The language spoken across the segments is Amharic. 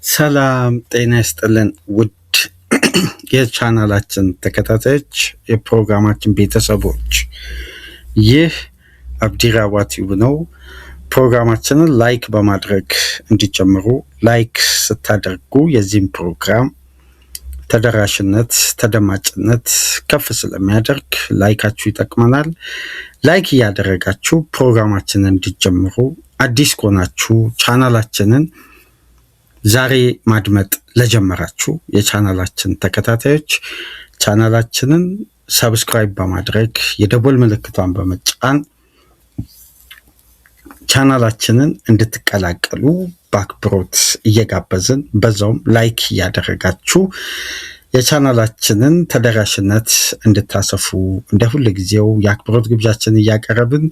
ሰላም ጤና ይስጥልን ውድ የቻናላችን ተከታታዮች የፕሮግራማችን ቤተሰቦች፣ ይህ አብዲራዋ ቲዩብ ነው። ፕሮግራማችንን ላይክ በማድረግ እንዲጀምሩ፣ ላይክ ስታደርጉ የዚህም ፕሮግራም ተደራሽነት ተደማጭነት ከፍ ስለሚያደርግ ላይካችሁ ይጠቅመናል። ላይክ እያደረጋችሁ ፕሮግራማችንን እንዲጀምሩ፣ አዲስ ከሆናችሁ ቻናላችንን ዛሬ ማድመጥ ለጀመራችሁ የቻናላችን ተከታታዮች ቻናላችንን ሰብስክራይብ በማድረግ የደወል ምልክቷን በመጫን ቻናላችንን እንድትቀላቀሉ በአክብሮት እየጋበዝን በዛውም ላይክ እያደረጋችሁ የቻናላችንን ተደራሽነት እንድታሰፉ እንደ ሁል ጊዜው የአክብሮት ግብዣችን እያቀረብን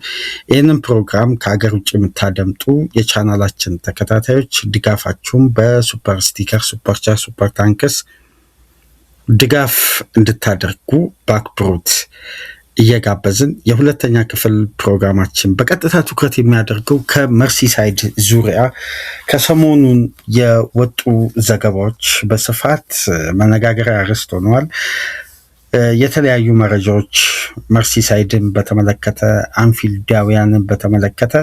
ይህንን ፕሮግራም ከሀገር ውጭ የምታደምጡ የቻናላችን ተከታታዮች ድጋፋችሁም በሱፐር ስቲከር፣ ሱፐር ቻት፣ ሱፐር ታንክስ ድጋፍ እንድታደርጉ በአክብሮት እየጋበዝን የሁለተኛ ክፍል ፕሮግራማችን በቀጥታ ትኩረት የሚያደርገው ከመርሲሳይድ ዙሪያ ከሰሞኑን የወጡ ዘገባዎች በስፋት መነጋገሪያ ርዕስ ሆነዋል። የተለያዩ መረጃዎች መርሲሳይድን በተመለከተ አንፊልዳውያንን በተመለከተ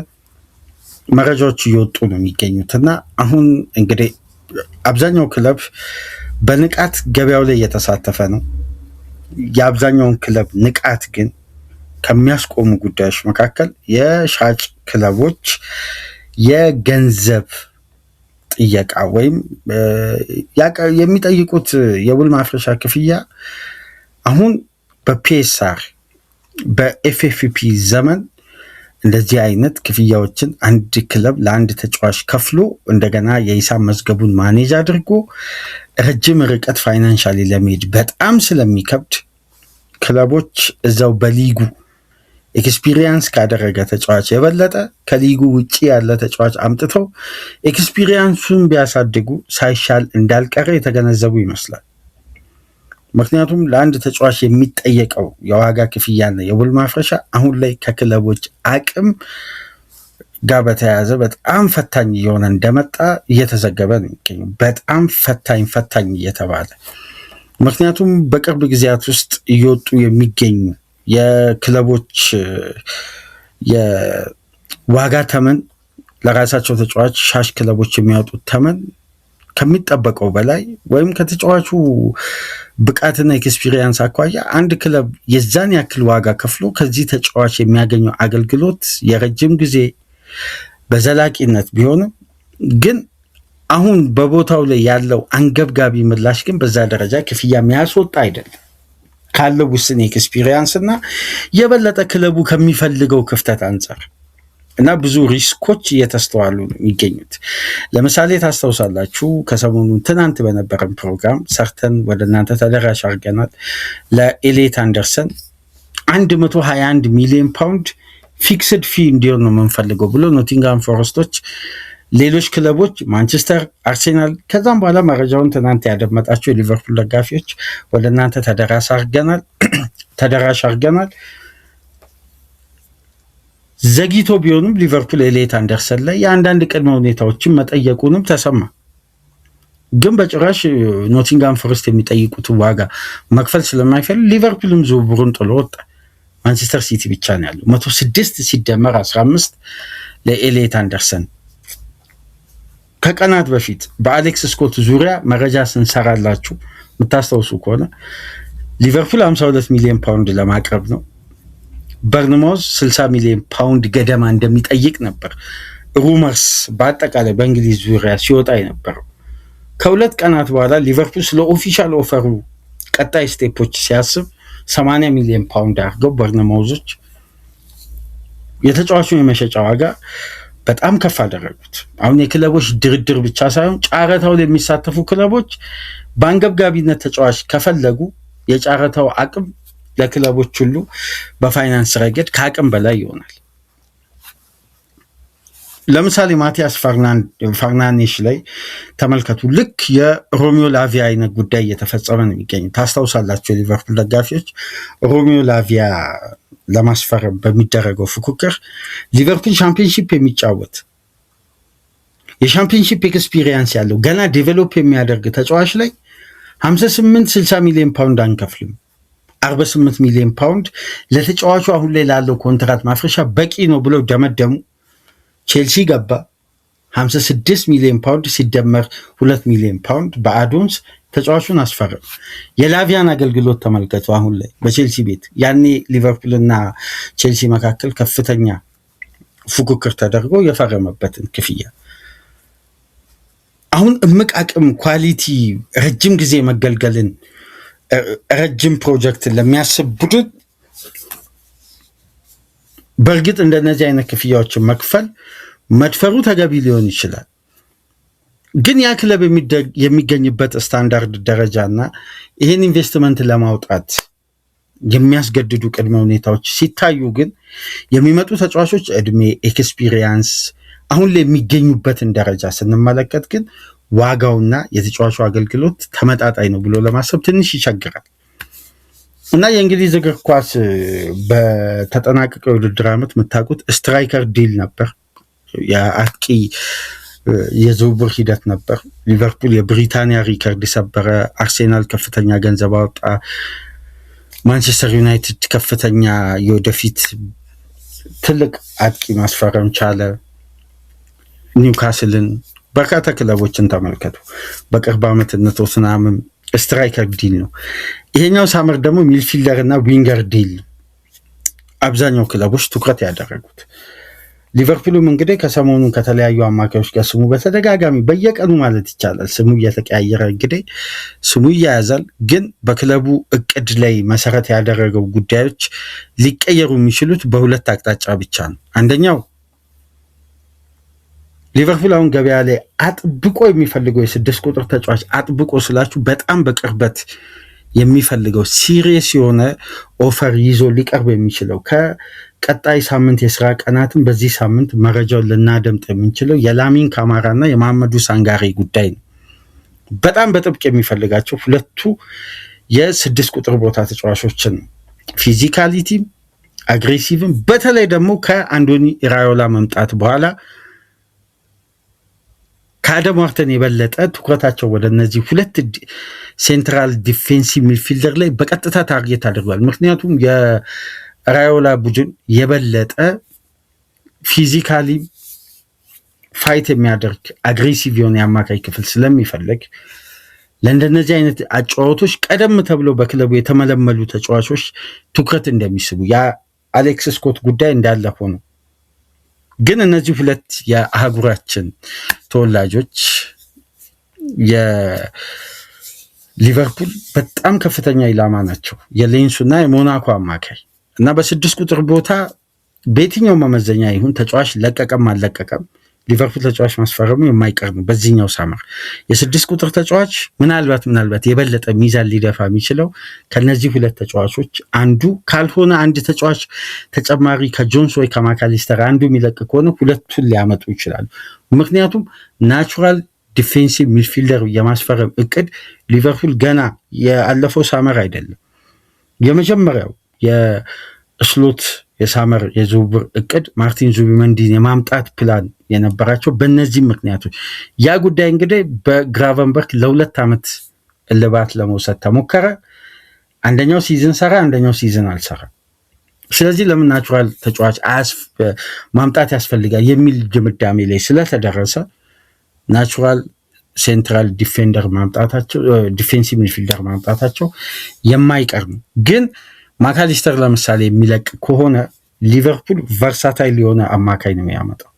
መረጃዎች እየወጡ ነው የሚገኙት እና አሁን እንግዲህ አብዛኛው ክለብ በንቃት ገበያው ላይ እየተሳተፈ ነው። የአብዛኛውን ክለብ ንቃት ግን ከሚያስቆሙ ጉዳዮች መካከል የሻጭ ክለቦች የገንዘብ ጥየቃ ወይም የሚጠይቁት የውል ማፍረሻ ክፍያ አሁን በፒኤስአር በኤፍኤፍፒ ዘመን እንደዚህ አይነት ክፍያዎችን አንድ ክለብ ለአንድ ተጫዋች ከፍሎ እንደገና የሂሳብ መዝገቡን ማኔጅ አድርጎ ረጅም ርቀት ፋይናንሻሊ ለመሄድ በጣም ስለሚከብድ ክለቦች እዛው በሊጉ ኤክስፒሪየንስ ካደረገ ተጫዋች የበለጠ ከሊጉ ውጪ ያለ ተጫዋች አምጥተው ኤክስፒሪየንሱን ቢያሳድጉ ሳይሻል እንዳልቀረ የተገነዘቡ ይመስላል። ምክንያቱም ለአንድ ተጫዋች የሚጠየቀው የዋጋ ክፍያና የውል ማፍረሻ አሁን ላይ ከክለቦች አቅም ጋር በተያያዘ በጣም ፈታኝ እየሆነ እንደመጣ እየተዘገበ ነው የሚገኘው። በጣም ፈታኝ እየተባለ ምክንያቱም በቅርብ ጊዜያት ውስጥ እየወጡ የሚገኙ የክለቦች የዋጋ ተመን ለራሳቸው ተጫዋች ሻሽ ክለቦች የሚያወጡት ተመን ከሚጠበቀው በላይ ወይም ከተጫዋቹ ብቃትና ኤክስፒሪየንስ አኳያ አንድ ክለብ የዛን ያክል ዋጋ ከፍሎ ከዚህ ተጫዋች የሚያገኘው አገልግሎት የረጅም ጊዜ በዘላቂነት ቢሆንም ግን አሁን በቦታው ላይ ያለው አንገብጋቢ ምላሽ ግን በዛ ደረጃ ክፍያ የሚያስወጣ አይደለም። ካለው ውስን ኤክስፒሪየንስ እና የበለጠ ክለቡ ከሚፈልገው ክፍተት አንጻር እና ብዙ ሪስኮች እየተስተዋሉ ነው የሚገኙት። ለምሳሌ ታስታውሳላችሁ ከሰሞኑ ትናንት በነበረን ፕሮግራም ሰርተን ወደ እናንተ ተደራሽ አድርገናል። ለኤሌት አንደርሰን 121 ሚሊዮን ፓውንድ ፊክስድ ፊ እንዲሆን ነው የምንፈልገው ብሎ ኖቲንግሃም ፎረስቶች፣ ሌሎች ክለቦች ማንቸስተር፣ አርሴናል ከዛም በኋላ መረጃውን ትናንት ያደመጣችሁ የሊቨርፑል ደጋፊዎች ወደ እናንተ ተደራሽ አድርገናል። ዘግይቶ ቢሆንም ሊቨርፑል ኤሌት አንደርሰን ላይ የአንዳንድ ቅድመ ሁኔታዎችን መጠየቁንም ተሰማ። ግን በጭራሽ ኖቲንግሃም ፎረስት የሚጠይቁት ዋጋ መክፈል ስለማይፈልግ ሊቨርፑልም ዝውውሩን ጥሎ ወጣ። ማንቸስተር ሲቲ ብቻ ነው ያለው 106 ሲደመር 15 ለኤሌት አንደርሰን። ከቀናት በፊት በአሌክስ ስኮት ዙሪያ መረጃ ስንሰራላችሁ የምታስታውሱ ከሆነ ሊቨርፑል 52 ሚሊዮን ፓውንድ ለማቅረብ ነው። በርንማውዝ 60 ሚሊዮን ፓውንድ ገደማ እንደሚጠይቅ ነበር ሩመርስ በአጠቃላይ በእንግሊዝ ዙሪያ ሲወጣ የነበረው። ከሁለት ቀናት በኋላ ሊቨርፑል ስለ ኦፊሻል ኦፈሩ ቀጣይ ስቴፖች ሲያስብ 80 ሚሊዮን ፓውንድ አድርገው በርንማውዞች የተጫዋቹን የመሸጫ ዋጋ በጣም ከፍ አደረጉት። አሁን የክለቦች ድርድር ብቻ ሳይሆን ጨረታው ላይ የሚሳተፉ ክለቦች በአንገብጋቢነት ተጫዋች ከፈለጉ የጨረታው አቅም ለክለቦች ሁሉ በፋይናንስ ረገድ ከአቅም በላይ ይሆናል። ለምሳሌ ማቲያስ ፈርናንዴሽ ላይ ተመልከቱ። ልክ የሮሚዮ ላቪያ አይነት ጉዳይ እየተፈጸመ ነው የሚገኘው። ታስታውሳላችሁ የሊቨርፑል ደጋፊዎች ሮሚዮ ላቪያ ለማስፈረም በሚደረገው ፉክክር ሊቨርፑል ሻምፒዮንሺፕ የሚጫወት የሻምፒዮንሺፕ ኤክስፒሪየንስ ያለው ገና ዴቨሎፕ የሚያደርግ ተጫዋች ላይ 58-60 ሚሊዮን ፓውንድ አንከፍልም። 48 ሚሊዮን ፓውንድ ለተጫዋቹ አሁን ላይ ላለው ኮንትራት ማፍረሻ በቂ ነው ብለው ደመደሙ። ቼልሲ ገባ። 56 ሚሊዮን ፓውንድ ሲደመር 2 ሚሊዮን ፓውንድ በአዶንስ ተጫዋቹን አስፈረም። የላቪያን አገልግሎት ተመልከቱ። አሁን ላይ በቼልሲ ቤት ያኔ ሊቨርፑልና ቼልሲ መካከል ከፍተኛ ፉክክር ተደርጎ የፈረመበትን ክፍያ አሁን እምቅ አቅም፣ ኳሊቲ፣ ረጅም ጊዜ መገልገልን፣ ረጅም ፕሮጀክትን ለሚያስብ ቡድን በእርግጥ እንደነዚህ አይነት ክፍያዎችን መክፈል መድፈሩ ተገቢ ሊሆን ይችላል። ግን ያ ክለብ የሚገኝበት ስታንዳርድ ደረጃና ይህን ኢንቨስትመንት ለማውጣት የሚያስገድዱ ቅድመ ሁኔታዎች ሲታዩ ግን የሚመጡ ተጫዋቾች እድሜ፣ ኤክስፒሪየንስ አሁን ላይ የሚገኙበትን ደረጃ ስንመለከት ግን ዋጋውና የተጫዋቹ አገልግሎት ተመጣጣኝ ነው ብሎ ለማሰብ ትንሽ ይቸግራል። እና የእንግሊዝ እግር ኳስ በተጠናቀቀው የውድድር ዓመት የምታውቁት ስትራይከር ዲል ነበር፣ የአጥቂ የዝውውር ሂደት ነበር። ሊቨርፑል የብሪታንያ ሪከርድ ሰበረ። አርሴናል ከፍተኛ ገንዘብ አወጣ። ማንቸስተር ዩናይትድ ከፍተኛ የወደፊት ትልቅ አጥቂ ማስፈረም ቻለ። ኒውካስልን፣ በርካታ ክለቦችን ተመልከቱ። በቅርብ ዓመት እነ ቶትንሃምም ስትራይከር ዲል ነው። ይሄኛው ሳመር ደግሞ ሚድፊልደር እና ዊንገር ዲል አብዛኛው ክለቦች ትኩረት ያደረጉት። ሊቨርፑልም እንግዲህ ከሰሞኑ ከተለያዩ አማካዮች ጋር ስሙ በተደጋጋሚ በየቀኑ ማለት ይቻላል ስሙ እየተቀያየረ እንግዲህ ስሙ ይያያዛል። ግን በክለቡ እቅድ ላይ መሰረት ያደረገው ጉዳዮች ሊቀየሩ የሚችሉት በሁለት አቅጣጫ ብቻ ነው። አንደኛው ሊቨርፑል አሁን ገበያ ላይ አጥብቆ የሚፈልገው የ6 ቁጥር ተጫዋች፣ አጥብቆ ስላችሁ በጣም በቅርበት የሚፈልገው ሲሪየስ የሆነ ኦፈር ይዞ ሊቀርብ የሚችለው ከቀጣይ ሳምንት የስራ ቀናትን በዚህ ሳምንት መረጃውን ልናደምጥ የምንችለው የላሚን ካማራ እና የመሐመዱ ሳንጋሬ ጉዳይ ነው። በጣም በጥብቅ የሚፈልጋቸው ሁለቱ የ6 ቁጥር ቦታ ተጫዋቾችን ነው። ፊዚካሊቲም አግሬሲቭም፣ በተለይ ደግሞ ከአንዶኒ ኢራዮላ መምጣት በኋላ ከአደም ዋርተን የበለጠ ትኩረታቸው ወደ እነዚህ ሁለት ሴንትራል ዲፌንሲቭ ሚድፊልደር ላይ በቀጥታ ታርጌት አድርጓል። ምክንያቱም የራዮላ ቡድን የበለጠ ፊዚካሊ ፋይት የሚያደርግ አግሬሲቭ የሆነ የአማካይ ክፍል ስለሚፈልግ ለእንደነዚህ አይነት አጫዋቾች ቀደም ተብሎ በክለቡ የተመለመሉ ተጫዋቾች ትኩረት እንደሚስቡ የአሌክስ ስኮት ጉዳይ እንዳለ ሆኖ ግን እነዚህ ሁለት የአህጉራችን ተወላጆች የሊቨርፑል በጣም ከፍተኛ ኢላማ ናቸው። የሌንሱና የሞናኮ አማካይ እና በ6 ቁጥር ቦታ በየትኛው መመዘኛ ይሁን ተጫዋች ለቀቀም አልለቀቀም ሊቨርፑል ተጫዋች ማስፈረሙ የማይቀር ነው። በዚህኛው ሳመር የ6 ቁጥር ተጫዋች ምናልባት የበለጠ ሚዛን ሊደፋ የሚችለው ከነዚህ ሁለት ተጫዋቾች አንዱ ካልሆነ አንድ ተጫዋች ተጨማሪ ከጆንስ ወይ ከማካሊስተር አንዱ የሚለቅ ከሆነ ሁለቱን ሊያመጡ ይችላሉ። ምክንያቱም ናቹራል ዲፌንሲቭ ሚድፊልደር የማስፈረም እቅድ ሊቨርፑል ገና ያለፈው ሳመር አይደለም የመጀመሪያው የስሎት የሳመር የዝውውር እቅድ ማርቲን ዙቢመንዲን የማምጣት ፕላን የነበራቸው በእነዚህ ምክንያቶች ያ ጉዳይ እንግዲህ በግራቨንበርግ ለ2 ዓመት እልባት ለመውሰድ ተሞከረ። አንደኛው ሲዝን ሰራ፣ አንደኛው ሲዝን አልሰራ። ስለዚህ ለምን ናቹራል ተጫዋች ማምጣት ያስፈልጋል የሚል ድምዳሜ ላይ ስለተደረሰ ናቹራል ሴንትራል ዲፌንደር ማምጣታቸው ዲፌንሲቭ ሚድፊልደር ማምጣታቸው የማይቀር ነው። ግን ማካሊስተር ለምሳሌ የሚለቅ ከሆነ ሊቨርፑል ቨርሳታይል የሆነ አማካይ ነው የሚያመጣው።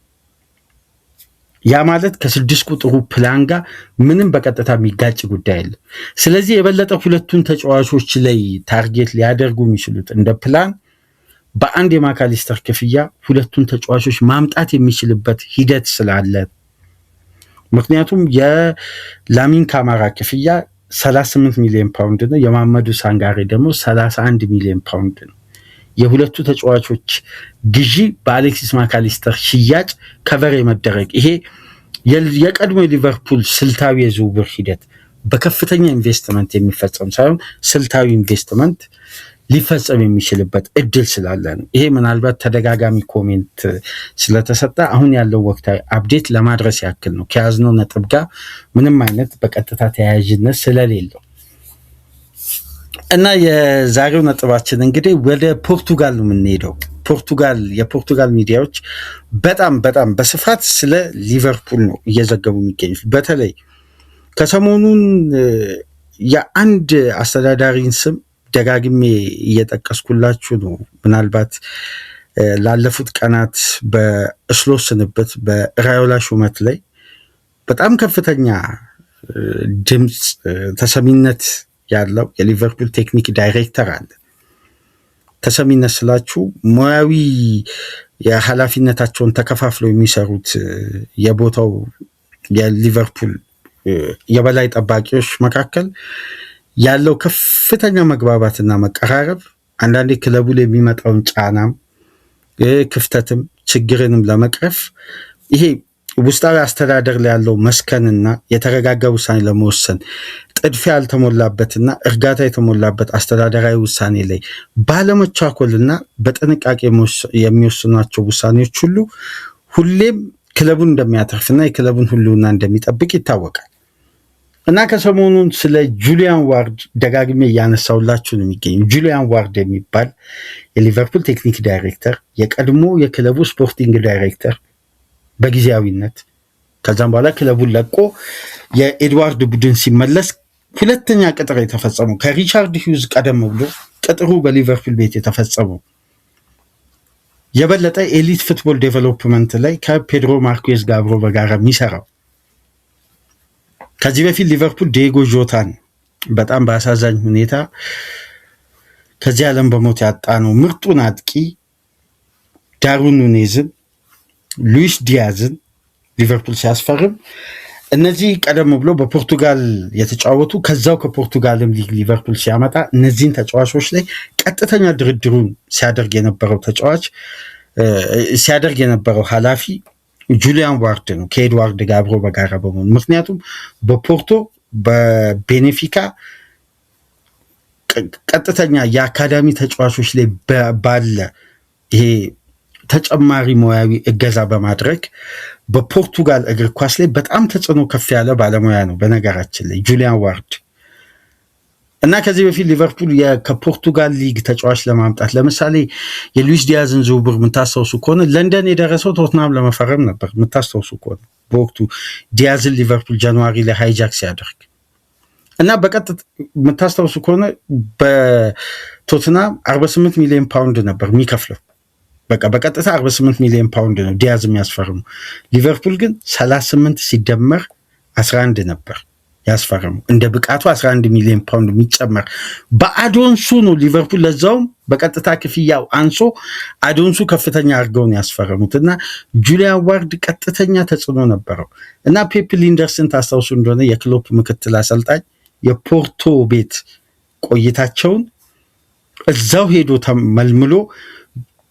ያ ማለት ከ6 ቁጥሩ ፕላን ጋር ምንም በቀጥታ የሚጋጭ ጉዳይ የለም። ስለዚህ የበለጠ ሁለቱን ተጫዋቾች ላይ ታርጌት ሊያደርጉ የሚችሉት እንደ ፕላን በአንድ የማካሊስተር ክፍያ ሁለቱን ተጫዋቾች ማምጣት የሚችልበት ሂደት ስላለ፣ ምክንያቱም የላሚን ካማራ ክፍያ 38 ሚሊዮን ፓውንድ ነው። የመሐመዱ ሳንጋሬ ደግሞ 31 ሚሊዮን ፓውንድ ነው። የሁለቱ ተጫዋቾች ግዢ በአሌክሲስ ማካሊስተር ሽያጭ ከቨር የመደረግ ይሄ የቀድሞ ሊቨርፑል ስልታዊ የዝውውር ሂደት በከፍተኛ ኢንቨስትመንት የሚፈጸም ሳይሆን ስልታዊ ኢንቨስትመንት ሊፈጸም የሚችልበት እድል ስላለ ነው። ይሄ ምናልባት ተደጋጋሚ ኮሜንት ስለተሰጠ አሁን ያለው ወቅታዊ አፕዴት ለማድረስ ያክል ነው፣ ከያዝነው ነጥብ ጋር ምንም አይነት በቀጥታ ተያያዥነት ስለሌለው እና የዛሬው ነጥባችን እንግዲህ ወደ ፖርቱጋል ነው የምንሄደው። የፖርቱጋል ሚዲያዎች በጣም በስፋት ስለ ሊቨርፑል ነው እየዘገቡ የሚገኙት። በተለይ ከሰሞኑን የአንድ አስተዳዳሪን ስም ደጋግሜ እየጠቀስኩላችሁ ነው። ምናልባት ላለፉት ቀናት በእስሎ ስንብት በራዮላ ሹመት ላይ በጣም ከፍተኛ ድምፅ ተሰሚነት ያለው የሊቨርፑል ቴክኒክ ዳይሬክተር አለ። ተሰሚነት ስላችሁ ሙያዊ የኃላፊነታቸውን ተከፋፍለው የሚሰሩት የቦታው የሊቨርፑል የበላይ ጠባቂዎች መካከል ያለው ከፍተኛ መግባባትና መቀራረብ አንዳንዴ ክለቡ ላይ የሚመጣውን ጫናም ክፍተትም ችግርንም ለመቅረፍ ይሄ ውስጣዊ አስተዳደር ላይ ያለው መስከንና የተረጋጋ ውሳኔ ለመወሰን ጥድፊያ ያልተሞላበትና እርጋታ የተሞላበት አስተዳደራዊ ውሳኔ ላይ ባለመቻኮልና በጥንቃቄ የሚወስኗቸው ውሳኔዎች ሁሌም ክለቡን እንደሚያተርፍና የክለቡን ሁሉና እንደሚጠብቅ ይታወቃል። እና ከሰሞኑን ስለ ጁሊያን ዋርድ ደጋግሜ እያነሳውላችሁ ነው የሚገኙ። ጁሊያን ዋርድ የሚባል የሊቨርፑል ቴክኒክ ዳይሬክተር የቀድሞ የክለቡ ስፖርቲንግ ዳይሬክተር በጊዜያዊነት ከዛም በኋላ ክለቡን ለቆ የኤድዋርድ ቡድን ሲመለስ ሁለተኛ ቅጥር የተፈጸመው ከሪቻርድ ሂውዝ ቀደም ብሎ ቅጥሩ በሊቨርፑል ቤት የተፈጸመው የበለጠ ኤሊት ፉትቦል ዴቨሎፕመንት ላይ ከፔድሮ ማርኩዌዝ ጋር አብሮ በጋራ የሚሰራው ከዚህ በፊት ሊቨርፑል ዲዬጎ ጆታን በጣም በአሳዛኝ ሁኔታ ከዚህ ዓለም በሞት ያጣ ነው ምርጡን አጥቂ ዳርዊን ኑኔዝን፣ ሉዊስ ዲያዝን ሊቨርፑል ሲያስፈርም እነዚህ ቀደም ብሎ በፖርቱጋል የተጫወቱ ከዛው ከፖርቱጋልም ሊግ ሊቨርፑል ሲያመጣ እነዚህን ተጫዋቾች ላይ ቀጥተኛ ድርድሩን ሲያደርግ የነበረው ኃላፊ ጁሊያን ዋርድ ነው ከኤድዋርድ ጋር አብሮ በጋራ በመሆኑ። ምክንያቱም በፖርቶ በቤኔፊካ ቀጥተኛ የአካዳሚ ተጫዋቾች ላይ ባለ ይሄ ተጨማሪ ሙያዊ እገዛ በማድረግ በፖርቱጋል እግር ኳስ ላይ በጣም ተጽዕኖ ከፍ ያለ ባለሙያ ነው በነገራችን ላይ ጁሊያን ዋርድ። እና ከዚህ በፊት ሊቨርፑል ከፖርቱጋል ሊግ ተጫዋች ለማምጣት ለምሳሌ የሉዊስ ዲያዝን ዝውውር የምታስታውሱ ከሆነ ለንደን የደረሰው ቶትናም ለመፈረም ነበር። የምታስታውሱ ከሆነ በወቅቱ ዲያዝን ሊቨርፑል ጃንዋሪ ላይ ሃይጃክ ሲያደርግ እና በቀጥታ የምታስታውሱ ከሆነ በቶትናም 48 ሚሊዮን ፓውንድ ነበር የሚከፍለው። በቀጥታ 48 ሚሊዮን ፓውንድ ነው ዲያዝ የሚያስፈርሙ። ሊቨርፑል ግን 38 ሲደመር 11 ነበር ያስፈርሙ። እንደ ብቃቱ 11 ሚሊዮን ፓውንድ የሚጨመር በአዶንሱ ነው ሊቨርፑል ለዛውም በቀጥታ ክፍያው አንሶ አዶንሱ ከፍተኛ አድርገውን ያስፈረሙት እና ጁሊያን ዋርድ ቀጥተኛ ተጽዕኖ ነበረው እና ፔፕ ሊንደርስን ታስታውሱ እንደሆነ የክሎፕ ምክትል አሰልጣኝ የፖርቶ ቤት ቆይታቸውን እዛው ሄዶ ተመልምሎ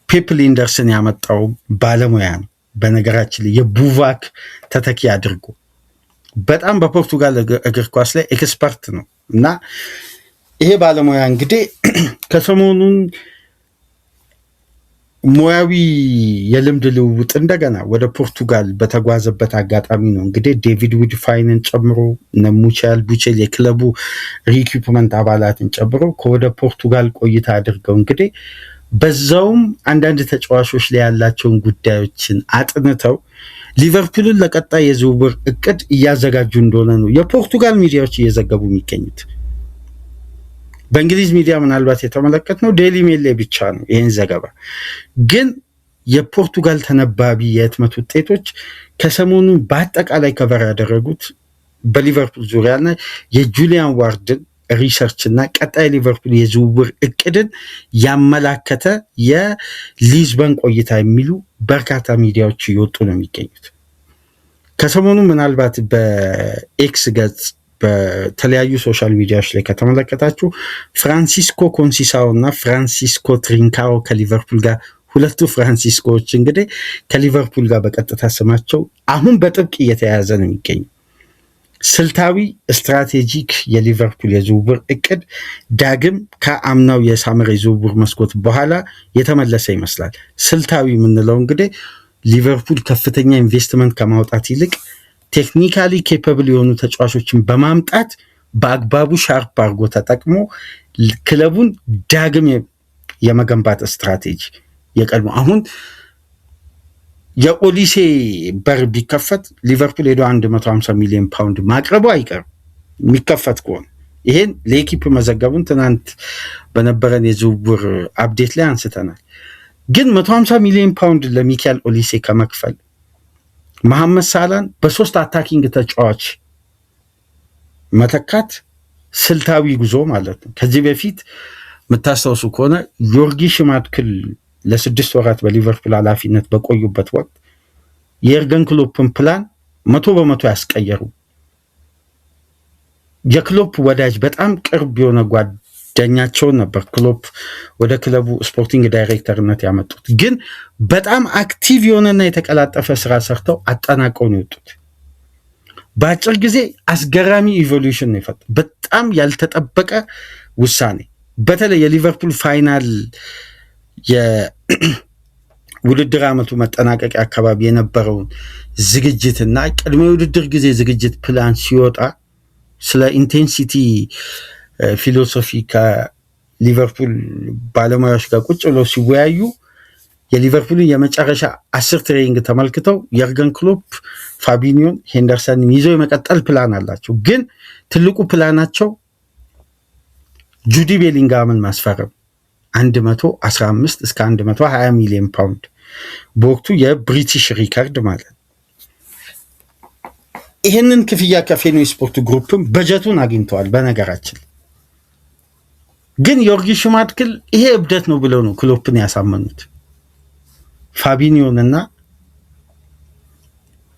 ፔፕ ሊንደርስን ያመጣው ባለሙያ ነው። በነገራችን ላይ የቡቫክ ተተኪ አድርጎ በጣም በፖርቱጋል እግር ኳስ ላይ ኤክስፐርት ነው እና ይሄ ባለሙያ እንግዲህ ከሰሞኑን ሙያዊ የልምድ ልውውጥ እንደገና ወደ ፖርቱጋል በተጓዘበት አጋጣሚ ነው እንግዲህ ዴቪድ ውድፋይንን ጨምሮ ሙቻል ቡቼል የክለቡ ሪኩፕመንት አባላትን ጨምሮ ከወደ ፖርቱጋል ቆይታ አድርገው እንግዲህ በዛውም አንዳንድ ተጫዋቾች ላይ ያላቸውን ጉዳዮችን አጥንተው ሊቨርፑልን ለቀጣይ የዝውውር እቅድ እያዘጋጁ እንደሆነ ነው የፖርቱጋል ሚዲያዎች እየዘገቡ የሚገኙት። በእንግሊዝ ሚዲያ ምናልባት የተመለከትነው ዴይሊ ሜል ላይ ብቻ ነው ይህን ዘገባ። ግን የፖርቱጋል ተነባቢ የህትመት ውጤቶች ከሰሞኑ በአጠቃላይ ከቨር ያደረጉት በሊቨርፑል ዙሪያና የጁሊያን ዋርድን ሪሰርች እና ቀጣይ ሊቨርፑል የዝውውር እቅድን ያመላከተ የሊዝበን ቆይታ የሚሉ በርካታ ሚዲያዎች እየወጡ ነው የሚገኙት። ከሰሞኑ ምናልባት በኤክስ ገጽ በተለያዩ ሶሻል ሚዲያዎች ላይ ከተመለከታችሁ ፍራንሲስኮ ኮንሲሳኦ እና ፍራንሲስኮ ትሪንካኦ ከሊቨርፑል ጋር ሁለቱ ፍራንሲስኮዎች እንግዲህ ከሊቨርፑል ጋር በቀጥታ ስማቸው አሁን በጥብቅ እየተያያዘ ነው የሚገኙ። ስልታዊ ስትራቴጂክ የሊቨርፑል የዝውውር እቅድ ዳግም ከአምናው የሳመር የዝውውር መስኮት በኋላ የተመለሰ ይመስላል። ስልታዊ የምንለው እንግዲህ ሊቨርፑል ከፍተኛ ኢንቨስትመንት ከማውጣት ይልቅ ቴክኒካሊ ኬፐብል የሆኑ ተጫዋቾችን በማምጣት በአግባቡ ሻርፕ አድርጎ ተጠቅሞ ክለቡን ዳግም የመገንባት ስትራቴጂ የቀድሞ አሁን የኦሊሴ በር ቢከፈት ሊቨርፑል ሄዶ 150 ሚሊዮን ፓውንድ ማቅረቡ አይቀርም የሚከፈት ከሆነ። ይሄን ለኤኪፕ መዘገቡን ትናንት በነበረን የዝውውር አፕዴት ላይ አንስተናል። ግን 150 ሚሊዮን ፓውንድ ለሚካኤል ኦሊሴ ከመክፈል መሐመድ ሳላን በሶስት አታኪንግ ተጫዋች መተካት ስልታዊ ጉዞ ማለት ነው። ከዚህ በፊት የምታስታውሱ ከሆነ ዮርጊ ሽማድክል ለ6 ወራት በሊቨርፑል ኃላፊነት በቆዩበት ወቅት የኤርገን ክሎፕን ፕላን 100% ያስቀየሩ የክሎፕ ወዳጅ በጣም ቅርብ የሆነ ጓደኛቸውን ነበር ክሎፕ ወደ ክለቡ ስፖርቲንግ ዳይሬክተርነት ያመጡት። ግን በጣም አክቲቭ የሆነና የተቀላጠፈ ስራ ሰርተው አጠናቀው ነው የወጡት። በአጭር ጊዜ አስገራሚ ኢቮሉሽን ነው የፈጠረው። በጣም ያልተጠበቀ ውሳኔ። በተለይ የሊቨርፑል ፋይናል የውድድር ዓመቱ መጠናቀቂያ አካባቢ የነበረውን ዝግጅትና ቅድመ የውድድር ጊዜ ዝግጅት ፕላን ሲወጣ ስለ ኢንቴንሲቲ ፊሎሶፊ ከሊቨርፑል ባለሙያዎች ጋር ቁጭ ብለው ሲወያዩ የሊቨርፑልን የመጨረሻ 10 ትሬኒንግ ተመልክተው የርገን ክሎፕ ፋቢኒዮን፣ ሄንደርሰንን ይዘው የመቀጠል ፕላን አላቸው። ግን ትልቁ ፕላናቸው ጁዲ ቤሊንጋምን ማስፈረም 115 እስከ 120 ሚሊዮን ፓውንድ በወቅቱ የብሪቲሽ ሪካርድ ማለት ነው። ይህንን ክፍያ ከፌኖ ስፖርት ግሩፕም በጀቱን አግኝተዋል። በነገራችን ግን ዮርጊ ሽማድክል ይሄ እብደት ነው ብለው ነው ክሎፕን ያሳመኑት። ፋቢኒዮንና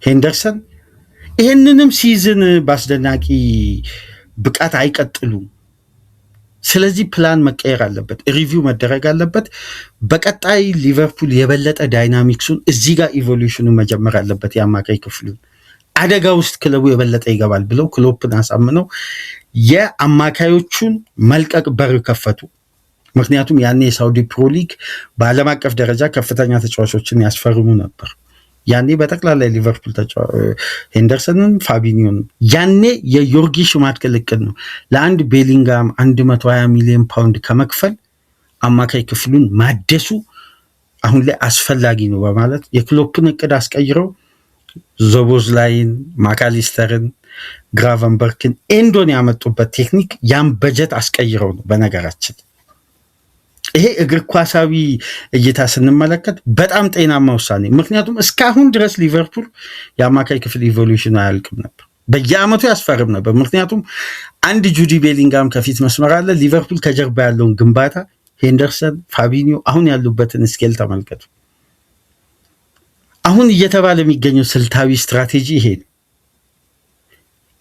ሄንደርሰን ይህንንም ሲዝን በአስደናቂ ብቃት አይቀጥሉም። ስለዚህ ፕላን መቀየር አለበት፣ ሪቪው መደረግ አለበት። በቀጣይ ሊቨርፑል የበለጠ ዳይናሚክሱን እዚህ ጋር ኢቮሉሽኑ መጀመር አለበት። የአማካይ ክፍሉን አደጋ ውስጥ ክለቡ የበለጠ ይገባል ብለው ክሎፕን አሳምነው የአማካዮቹን መልቀቅ በር ከፈቱ። ምክንያቱም ያኔ የሳውዲ ፕሮ ሊግ በዓለም አቀፍ ደረጃ ከፍተኛ ተጫዋቾችን ያስፈርሙ ነበር። ያኔ በጠቅላላ ሊቨርፑል ሄንደርሰንን፣ ፋቢኒዮን ያኔ የዮርጊ ሽማድክል እቅድ ነው ለአንድ ቤሊንጋም 120 ሚሊዮን ፓውንድ ከመክፈል አማካይ ክፍሉን ማደሱ አሁን ላይ አስፈላጊ ነው በማለት የክሎፕን እቅድ አስቀይረው ዞቦዝላይን፣ ማካሊስተርን፣ ግራቨንበርክን፣ ኤንዶን ያመጡበት ቴክኒክ ያን በጀት አስቀይረው ነው። በነገራችን ይሄ እግር ኳሳዊ እይታ ስንመለከት በጣም ጤናማ ውሳኔ። ምክንያቱም እስካሁን ድረስ ሊቨርፑል የአማካይ ክፍል ኢቮሉሽን አያልቅም ነበር፣ በየአመቱ ያስፈርም ነበር። ምክንያቱም አንድ ጁዲ ቤሊንጋም ከፊት መስመር አለ። ሊቨርፑል ከጀርባ ያለውን ግንባታ ሄንደርሰን፣ ፋቢኒዮ አሁን ያሉበትን ስኬል ተመልከቱ። አሁን እየተባለ የሚገኘው ስልታዊ ስትራቴጂ ይሄ ነው።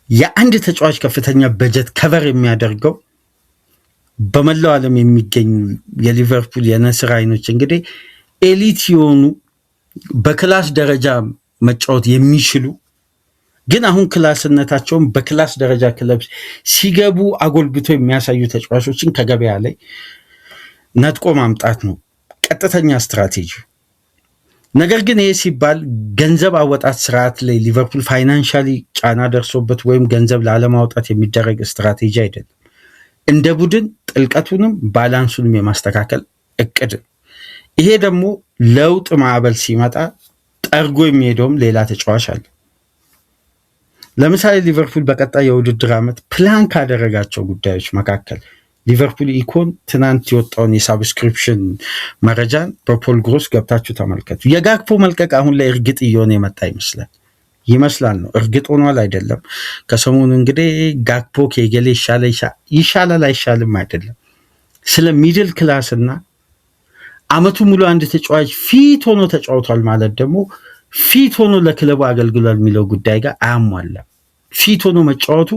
የአንድ ተጫዋች ከፍተኛ በጀት ከቨር የሚያደርገው በመላው ዓለም የሚገኙ የሊቨርፑል የነስር አይኖች እንግዲህ ኤሊት የሆኑ በክላስ ደረጃ መጫወት የሚችሉ ግን አሁን ክላስነታቸውን በክላስ ደረጃ ክለብ ሲገቡ አጎልብቶ የሚያሳዩ ተጫዋቾችን ከገበያ ላይ ነጥቆ ማምጣት ነው ቀጥተኛ ስትራቴጂ። ነገር ግን ይሄ ሲባል ገንዘብ አወጣት ስርዓት ላይ ሊቨርፑል ፋይናንሻሊ ጫና ደርሶበት ወይም ገንዘብ ላለማውጣት የሚደረግ ስትራቴጂ አይደለም። እንደ ቡድን ጥልቀቱንም ባላንሱንም የማስተካከል እቅድ። ይሄ ደግሞ ለውጥ ማዕበል ሲመጣ ጠርጎ የሚሄደውም ሌላ ተጫዋች አለ። ለምሳሌ ሊቨርፑል በቀጣይ የውድድር ዓመት ፕላን ካደረጋቸው ጉዳዮች መካከል ሊቨርፑል ኢኮን ትናንት የወጣውን የሳብስክሪፕሽን መረጃን በፖል ግሮስ ገብታችሁ ተመልከቱ። የጋክፖ መልቀቅ አሁን ላይ እርግጥ እየሆነ የመጣ ይመስላል ነው። እርግጥ ሆኗል አይደለም። ከሰሞኑ እንግዲህ ጋክፖ ከገሌ ይሻላል አይሻልም አይደለም። ስለ ሚድል ክላስ እና አመቱ ሙሉ አንድ ተጫዋች ፊት ሆኖ ተጫውቷል ማለት ደግሞ ፊት ሆኖ ለክለቡ አገልግሏል የሚለው ጉዳይ ጋር አያሟላም። ፊት ሆኖ መጫወቱ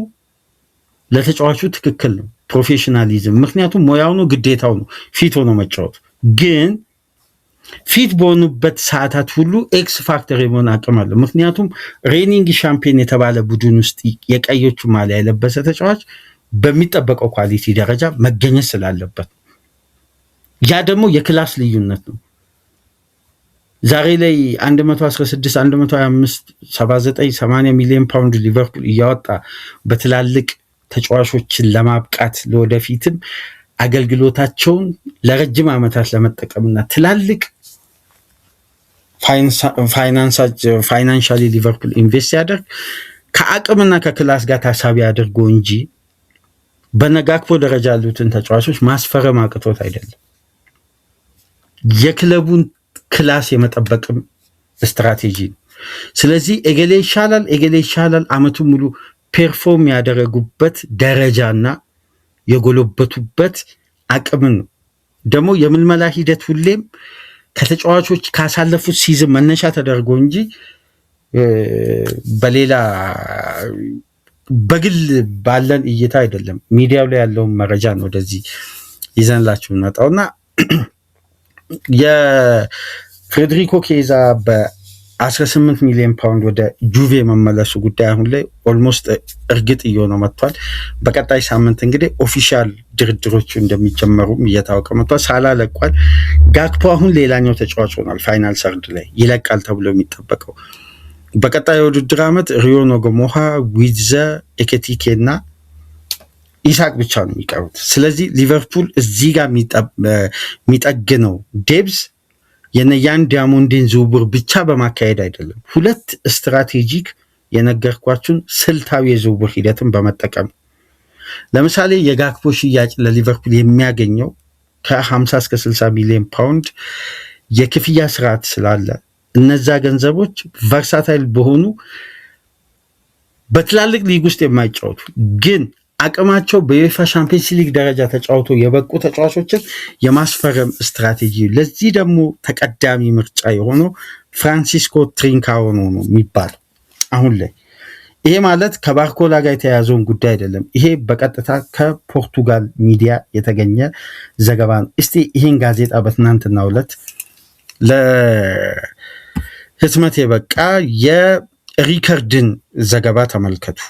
ለተጫዋቹ ትክክል ነው፣ ፕሮፌሽናሊዝም። ምክንያቱም ሙያው ነው፣ ግዴታው ነው ፊት ሆኖ መጫወቱ። ግን ፊት በሆኑበት ሰዓታት ሁሉ ኤክስ ፋክተር የመሆን አቅም አለው። ምክንያቱም ሬኒንግ ሻምፒዮን የተባለ ቡድን ውስጥ የቀዮቹ ማሊያ የለበሰ ተጫዋች በሚጠበቀው ኳሊቲ ደረጃ መገኘት ስላለበት፣ ያ ደግሞ የክላስ ልዩነት ነው። ዛሬ ላይ 116 125 79 80 ሚሊዮን ፓውንድ ሊቨርፑል እያወጣ በትላልቅ ተጫዋቾችን ለማብቃት ለወደፊትም አገልግሎታቸውን ለረጅም ዓመታት ለመጠቀምና ትላልቅ ፋይናንሻሊ ሊቨርፑል ኢንቨስት ያደርግ ከአቅምና ከክላስ ጋር ታሳቢ አድርጎ እንጂ በነጋክፖ ደረጃ ያሉትን ተጫዋቾች ማስፈረም አቅቶት አይደለም። የክለቡን ክላስ የመጠበቅም ስትራቴጂ ነው። ስለዚህ እገሌ ይሻላል አመቱን ሙሉ ፔርፎርም ያደረጉበት ደረጃና የጎለበቱበት አቅምን ነው። ደግሞ የምልመላ ሂደት ሁሌም ከተጫዋቾች ካሳለፉት ሲዝን መነሻ ተደርጎ እንጂ በሌላ በግል ባለን እይታ አይደለም። ሚዲያው ላይ ያለውን መረጃ ነው ወደዚህ ይዘንላችሁ እንመጣውና የፍሬድሪኮ ኬዛ በ18 ሚሊዮን ፓውንድ ወደ ጁቬ መመለሱ ጉዳይ አሁን ላይ ኦልሞስት እርግጥ እየሆነ መጥቷል። በቀጣይ ሳምንት እንግዲህ ኦፊሻል ድርድሮቹ እንደሚጀመሩም እየታወቀ መጥቷል። ሳላ ለቋል። ጋክፖ አሁን ሌላኛው ተጫዋች ሆኗል። ፋይናል ሰርድ ላይ ይለቃል ተብሎ የሚጠበቀው በቀጣይ የውድድር ዓመት ሪዮ ኖጎሞሃ፣ ዊድዘ፣ ኤኬቲኬ እና ኢሳቅ ብቻ ነው የሚቀሩት። ስለዚህ ሊቨርፑል እዚህ ጋር የሚጠግነው ዴብዝ የነያን ዲያሞንዴን ዝውውር ብቻ በማካሄድ አይደለም፣ ሁለት ስትራቴጂክ የነገርኳችሁን ስልታዊ የዝውውር ሂደትን በመጠቀም ለምሳሌ የጋክፖ ሽያጭ ለሊቨርፑል የሚያገኘው ከ50 እስከ 60 ሚሊዮን ፓውንድ የክፍያ ስርዓት ስላለ እነዛ ገንዘቦች ቨርሳታይል በሆኑ በትላልቅ ሊግ ውስጥ የማይጫወቱ ግን አቅማቸው በዩኤፋ ቻምፒየንስ ሊግ ደረጃ ተጫውቶ የበቁ ተጫዋቾችን የማስፈረም ስትራቴጂ። ለዚህ ደግሞ ተቀዳሚ ምርጫ የሆነው ፍራንሲስኮ ትሪንካኦ ነው የሚባለው አሁን ላይ። ይሄ ማለት ከባርኮላ ጋር የተያያዘውን ጉዳይ አይደለም። ይሄ በቀጥታ ከፖርቱጋል ሚዲያ የተገኘ ዘገባ ነው። እስቲ ይሄን ጋዜጣ በትናንትናው ዕለት ለህትመት የበቃ የሪከርድን ዘገባ ተመልከቱ።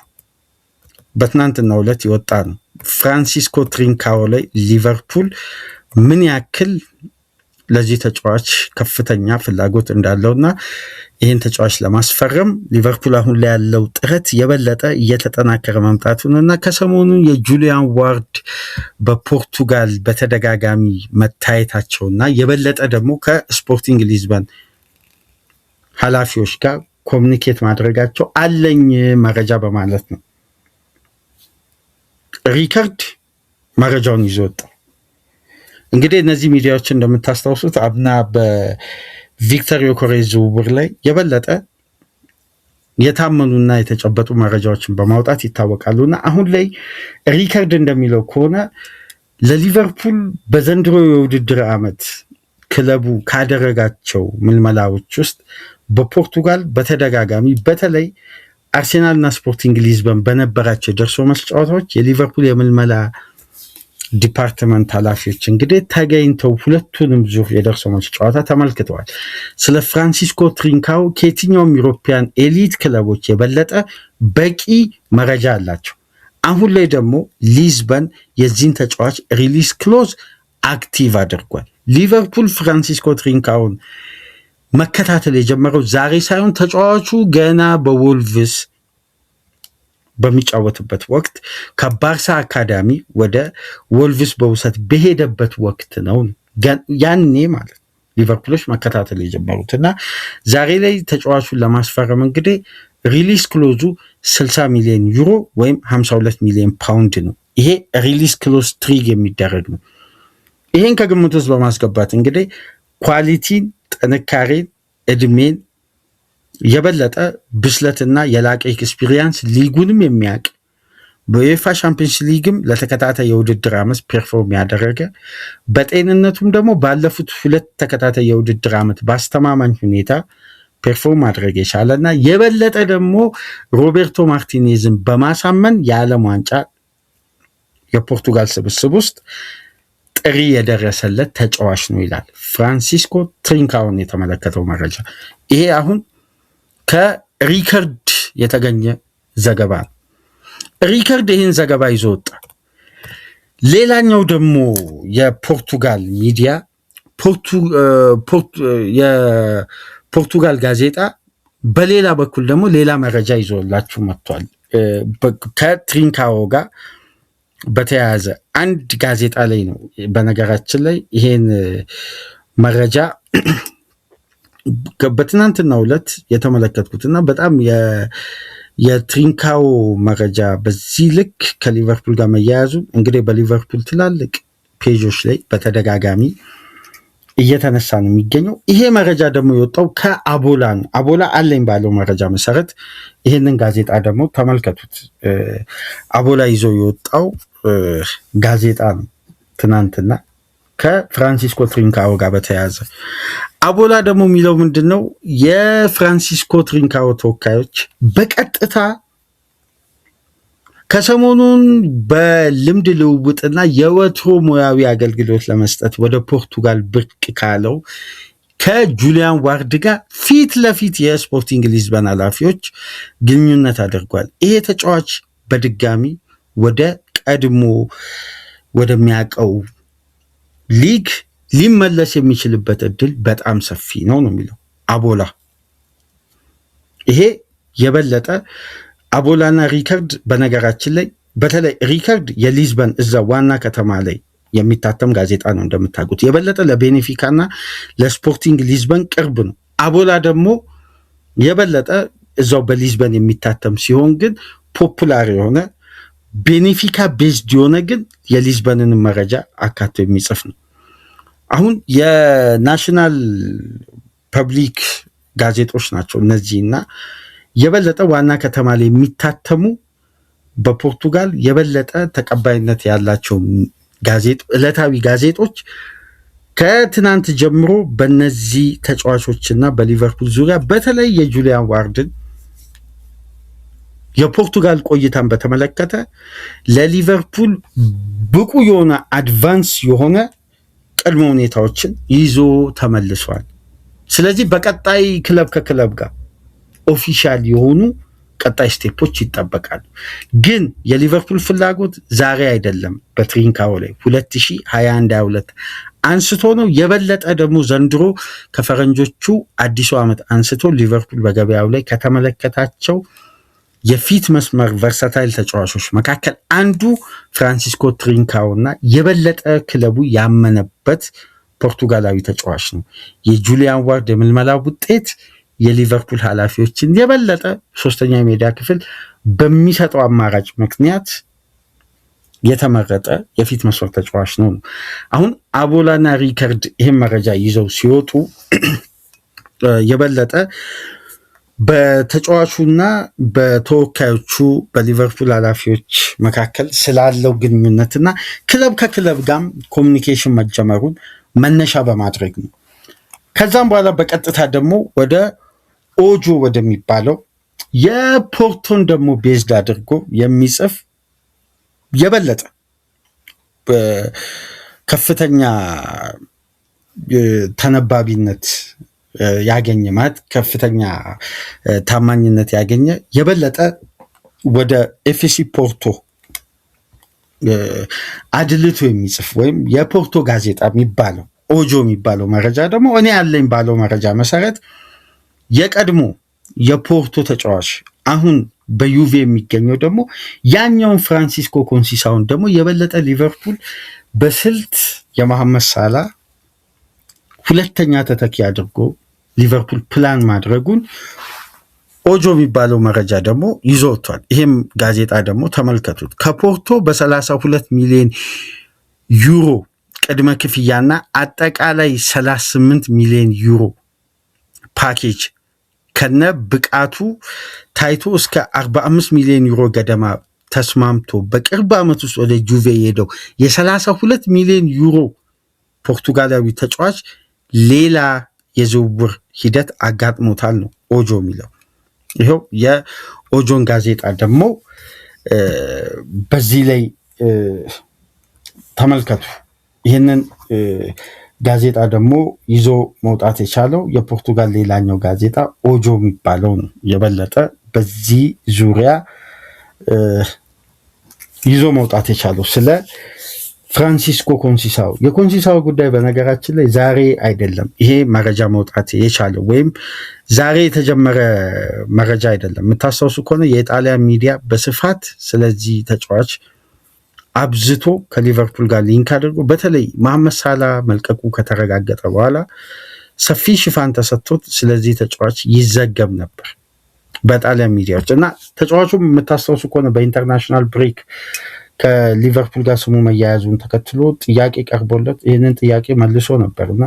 በትናንትናው ዕለት የወጣ ነው። ፍራንሲስኮ ትሪንካኦ ላይ ሊቨርፑል ምን ያክል ለዚህ ተጫዋች ከፍተኛ ፍላጎት እንዳለውና ይህን ተጫዋች ለማስፈረም ሊቨርፑል አሁን ላይ ያለው ጥረት የበለጠ እየተጠናከረ መምጣቱንና ከሰሞኑ የጁሊያን ዋርድ በፖርቱጋል በተደጋጋሚ መታየታቸውና የበለጠ ደግሞ ከስፖርቲንግ ሊዝበን ኃላፊዎች ጋር ኮሚኒኬት ማድረጋቸው አለኝ መረጃ በማለት ነው ሪከርድ መረጃውን ይዞ ወጣ። እንግዲህ እነዚህ ሚዲያዎች እንደምታስታውሱት አምና በቪክተር ዮኬሬስ ዝውውር ላይ የበለጠ የታመኑና የተጨበጡ መረጃዎችን በማውጣት ይታወቃሉና አሁን ላይ ሪከርድ እንደሚለው ከሆነ ለሊቨርፑል በዘንድሮ የውድድር ዓመት ክለቡ ካደረጋቸው ምልመላዎች ውስጥ በፖርቱጋል በተደጋጋሚ በተለይ አርሴናልና ስፖርቲንግ ሊዝበን በነበራቸው ደርሶ መልስ ጨዋታዎች የሊቨርፑል የምልመላ ዲፓርትመንት ኃላፊዎች እንግዲህ ተገኝተው ሁለቱንም ዙር የደርሶ መልስ ጨዋታ ተመልክተዋል። ስለ ፍራንሲስኮ ትሪንካኦ ከየትኛውም ዩሮፒያን ኤሊት ክለቦች የበለጠ በቂ መረጃ አላቸው። አሁን ላይ ደግሞ ሊዝበን የዚህን ተጫዋች ሪሊስ ክሎዝ አክቲቭ አድርጓል። ሊቨርፑል ፍራንሲስኮ ትሪንካኦን መከታተል የጀመረው ዛሬ ሳይሆን ተጫዋቹ ገና በወልቭስ በሚጫወትበት ወቅት ከባርሳ አካዳሚ ወደ ወልቭስ በውሰት በሄደበት ወቅት ነው። ያኔ ማለት ሊቨርፑሎች መከታተል የጀመሩት እና ዛሬ ላይ ተጫዋቹን ለማስፈረም እንግዲህ ሪሊስ ክሎዙ 60 ሚሊዮን ዩሮ ወይም 52 ሚሊዮን ፓውንድ ነው። ይሄ ሪሊስ ክሎዝ ትሪግ የሚደረግ ነው። ይሄን ከግምት ውስጥ በማስገባት እንግዲህ ኳሊቲን፣ ጥንካሬን፣ እድሜን የበለጠ ብስለትና የላቀ ኤክስፒሪየንስ ሊጉንም የሚያውቅ በዩኤፋ ቻምፒየንስ ሊግም ለተከታታይ የውድድር ዓመት ፐርፎርም ያደረገ በጤንነቱም ደግሞ ባለፉት 2 ተከታታይ የውድድር ዓመት በአስተማማኝ ሁኔታ ፐርፎርም ማድረግ የቻለና የበለጠ ደግሞ ሮቤርቶ ማርቲኔዝን በማሳመን የዓለም ዋንጫ የፖርቱጋል ስብስብ ውስጥ ጥሪ የደረሰለት ተጫዋች ነው ይላል። ፍራንሲስኮ ትሪንካውን የተመለከተው መረጃ ይሄ አሁን ከሪከርድ የተገኘ ዘገባ ነው። ሪከርድ ይህን ዘገባ ይዞ ወጣ። ሌላኛው ደግሞ የፖርቱጋል ሚዲያ የፖርቱጋል ጋዜጣ በሌላ በኩል ደግሞ ሌላ መረጃ ይዞላችሁ መጥቷል። ከትሪንካዎ ጋር በተያያዘ አንድ ጋዜጣ ላይ ነው። በነገራችን ላይ ይሄን መረጃ በትናንትናው ዕለት የተመለከትኩትና በጣም የትሪንካዎ መረጃ በዚህ ልክ ከሊቨርፑል ጋር መያያዙ እንግዲህ በሊቨርፑል ትላልቅ ፔጆች ላይ በተደጋጋሚ እየተነሳ ነው የሚገኘው። ይሄ መረጃ ደግሞ የወጣው ከአቦላ ነው። አቦላ አለኝ ባለው መረጃ መሰረት ይሄንን ጋዜጣ ደግሞ ተመልከቱት። አቦላ ይዞ የወጣው ጋዜጣ ነው ትናንትና ከፍራንሲስኮ ትሪንካዎ ጋር በተያያዘ። አቦላ ደግሞ የሚለው ምንድን ነው? የፍራንሲስኮ ትሪንካዎ ተወካዮች በቀጥታ ከሰሞኑን በልምድ ልውውጥና የወትሮ ሙያዊ አገልግሎት ለመስጠት ወደ ፖርቱጋል ብቅ ካለው ከጁሊያን ዋርድ ጋር ፊት ለፊት የስፖርቲንግ ሊዝበን ኃላፊዎች ግንኙነት አድርጓል። ይሄ ተጫዋች በድጋሚ ወደ ቀድሞ ወደሚያውቀው ሊግ ሊመለስ የሚችልበት እድል በጣም ሰፊ ነው የሚለው አቦላ። ይሄ የበለጠ አቦላና ሪከርድ በነገራችን ላይ በተለይ ሪከርድ የሊዝበን እዛ ዋና ከተማ ላይ የሚታተም ጋዜጣ ነው እንደምታውቁት። የበለጠ ለቤኔፊካና ለስፖርቲንግ ሊዝበን ቅርብ ነው። አቦላ ደግሞ የበለጠ እዛው በሊዝበን የሚታተም ሲሆን ግን ፖፑላር የሆነ ቤኔፊካ ቤዝድ የሆነ ግን የሊዝበንን መረጃ አካቶ የሚጽፍ ነው። አሁን የናሽናል ፐብሊክ ጋዜጦች ናቸው እነዚህና የበለጠ ዋና ከተማ ላይ የሚታተሙ በፖርቱጋል የበለጠ ተቀባይነት ያላቸው ዕለታዊ ጋዜጦች ከትናንት ጀምሮ በነዚህ ተጫዋቾችና በሊቨርፑል ዙሪያ በተለይ የጁሊያን ዋርድን የፖርቱጋል ቆይታን በተመለከተ ለሊቨርፑል ብቁ የሆነ አድቫንስ የሆነ ቅድመ ሁኔታዎችን ይዞ ተመልሷል። ስለዚህ በቀጣይ ክለብ ከክለብ ጋር ኦፊሻል የሆኑ ቀጣይ ስቴፖች ይጠበቃሉ። ግን የሊቨርፑል ፍላጎት ዛሬ አይደለም። በትሪንካዎ ላይ 2021-22 አንስቶ ነው። የበለጠ ደግሞ ዘንድሮ ከፈረንጆቹ አዲሱ ዓመት አንስቶ ሊቨርፑል በገበያው ላይ ከተመለከታቸው የፊት መስመር ቨርሳታይል ተጫዋቾች መካከል አንዱ ፍራንሲስኮ ትሪንካዎ እና የበለጠ ክለቡ ያመነበት ፖርቱጋላዊ ተጫዋች ነው። የጁሊያን ዋርድ የምልመላ ውጤት የሊቨርፑል ኃላፊዎችን የበለጠ ሶስተኛ የሜዳ ክፍል በሚሰጠው አማራጭ ምክንያት የተመረጠ የፊት መስመር ተጫዋች ነው። አሁን አቦላና ሪከርድ ይህን መረጃ ይዘው ሲወጡ የበለጠ በተጫዋቹና በተወካዮቹ በሊቨርፑል ኃላፊዎች መካከል ስላለው ግንኙነትና ክለብ ከክለብ ጋር ኮሚኒኬሽን መጀመሩን መነሻ በማድረግ ነው። ከዛም በኋላ በቀጥታ ደግሞ ወደ ኦጆ ወደሚባለው የፖርቶን ደግሞ ቤዝድ አድርጎ የሚጽፍ የበለጠ ከፍተኛ ተነባቢነት ያገኘ ማለት ከፍተኛ ታማኝነት ያገኘ የበለጠ ወደ ኤፍሲ ፖርቶ አድልቶ የሚጽፍ ወይም የፖርቶ ጋዜጣ የሚባለው ኦጆ የሚባለው መረጃ ደግሞ እኔ ያለኝ ባለው መረጃ መሰረት የቀድሞ የፖርቶ ተጫዋች አሁን በዩቬ የሚገኘው ደግሞ ያኛውን ፍራንሲስኮ ኮንሲሳውን ደግሞ የበለጠ ሊቨርፑል በስልት የመሐመድ ሳላ ሁለተኛ ተተኪ አድርጎ ሊቨርፑል ፕላን ማድረጉን ኦጆ የሚባለው መረጃ ደግሞ ይዞ ወጥቷል። ይሄም ጋዜጣ ደግሞ ተመልከቱት። ከፖርቶ በ32 ሚሊዮን ዩሮ ቅድመ ክፍያና አጠቃላይ 38 ሚሊዮን ዩሮ ፓኬጅ ከነ ብቃቱ ታይቶ እስከ 45 ሚሊዮን ዩሮ ገደማ ተስማምቶ በቅርብ ዓመት ውስጥ ወደ ጁቬ የሄደው የ32 ሚሊዮን ዩሮ ፖርቱጋላዊ ተጫዋች ሌላ የዝውውር ሂደት አጋጥሞታል ነው ኦጆ የሚለው። ይኸው የኦጆን ጋዜጣ ደግሞ በዚህ ላይ ተመልከቱ። ይህንን ጋዜጣ ደግሞ ይዞ መውጣት የቻለው የፖርቱጋል ሌላኛው ጋዜጣ ኦጆ የሚባለው ነው። የበለጠ በዚህ ዙሪያ ይዞ መውጣት የቻለው ስለ ፍራንሲስኮ ኮንሲሳኦ። የኮንሲሳኦ ጉዳይ በነገራችን ላይ ዛሬ አይደለም ይሄ መረጃ መውጣት የቻለው ወይም ዛሬ የተጀመረ መረጃ አይደለም። የምታስታውሱ ከሆነ የጣሊያን ሚዲያ በስፋት ስለዚህ ተጫዋች አብዝቶ ከሊቨርፑል ጋር ሊንክ አድርጎ በተለይ መሐመድ ሳላ መልቀቁ ከተረጋገጠ በኋላ ሰፊ ሽፋን ተሰጥቶት ስለዚህ ተጫዋች ይዘገብ ነበር በጣሊያን ሚዲያዎች እና ተጫዋቹ የምታስታውሱ ከሆነ በኢንተርናሽናል ብሬክ ከሊቨርፑል ጋር ስሙ መያያዙን ተከትሎ ጥያቄ ቀርቦለት ይህንን ጥያቄ መልሶ ነበር እና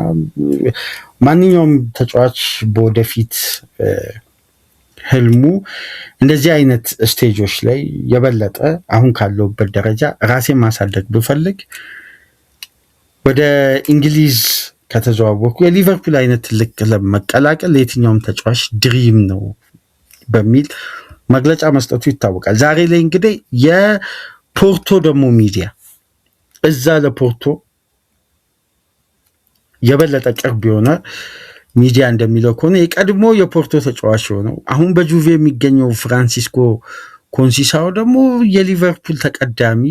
ማንኛውም ተጫዋች በወደፊት ህልሙ እንደዚህ አይነት ስቴጆች ላይ የበለጠ አሁን ካለውበት ደረጃ ራሴን ማሳደግ ብፈልግ ወደ እንግሊዝ ከተዘዋወርኩ የሊቨርፑል አይነት ትልቅ ክለብ መቀላቀል ለየትኛውም ተጫዋች ድሪም ነው በሚል መግለጫ መስጠቱ ይታወቃል። ዛሬ ላይ እንግዲህ የፖርቶ ደግሞ ሚዲያ እዛ ለፖርቶ የበለጠ ቅርብ የሆነ ሚዲያ እንደሚለው ከሆነ የቀድሞ የፖርቶ ተጫዋች ሆነው አሁን በጁቬ የሚገኘው ፍራንሲስኮ ኮንሲሳኦ ደግሞ የሊቨርፑል ተቀዳሚ